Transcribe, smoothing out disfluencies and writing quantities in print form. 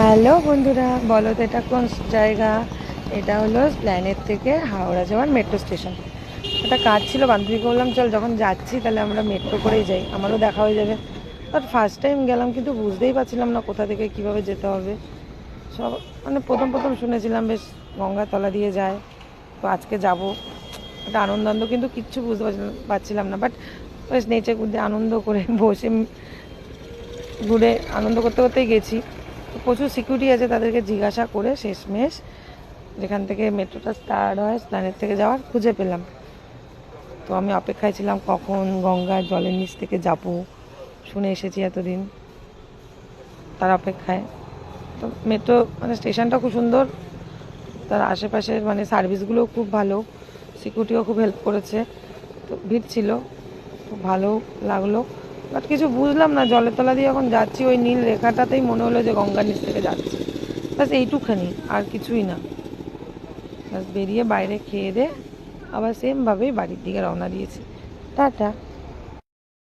Hello বন্ধুরা, বলো তো এটা কোন জায়গা? এটা হলো প্ল্যানেট থেকে হাওড়া যাওয়ার মেট্রো স্টেশন। একটা কাজ ছিল, বান্ধবীকে বললাম চল যখন যাচ্ছি তাহলে আমরা মেট্রো করেই যাই, আমারও দেখা হয়ে যাবে। বাট ফার্স্ট টাইম গেলাম, কিন্তু বুঝতেই পারছিলাম না কোথা থেকে কীভাবে যেতে হবে। সব মানে প্রথম প্রথম শুনেছিলাম বেশ গঙ্গাতলা দিয়ে যায়, তো আজকে যাব। একটা আনন্দ কিন্তু কিচ্ছু বুঝতে পারছিলাম না, বাট বেশ নেচে কুদে আনন্দ করে বসে ঘুরে আনন্দ করতে করতেই গেছি। তো প্রচুর সিকিউরিটি আছে, তাদেরকে জিজ্ঞাসা করে শেষমেশ যেখান থেকে মেট্রোটা স্টার্ট হয় প্ল্যানেট থেকে যাওয়ার খুঁজে পেলাম। তো আমি অপেক্ষায় ছিলাম কখন গঙ্গার জলের নিচ থেকে যাব, শুনে এসেছি এতদিন, তার অপেক্ষায়। তো মেট্রো মানে স্টেশনটা খুব সুন্দর, তার আশেপাশের মানে সার্ভিসগুলোও খুব ভালো, সিকিউরিটিও খুব হেল্প করেছে। তো ভিড় ছিল, খুব ভালো লাগলো। বাট কিছু বুঝলাম না, জলের তলা দিয়ে যখন যাচ্ছি ওই নীল রেখাটাতেই মনে হলো যে গঙ্গার নিচ থেকে যাচ্ছি, ব্যাস এইটুখানি, আর কিছুই না। ব্যাস বেরিয়ে বাইরে খেয়ে দে আবার সেমভাবেই বাড়ির দিকে রওনা দিয়েছি। টাটা।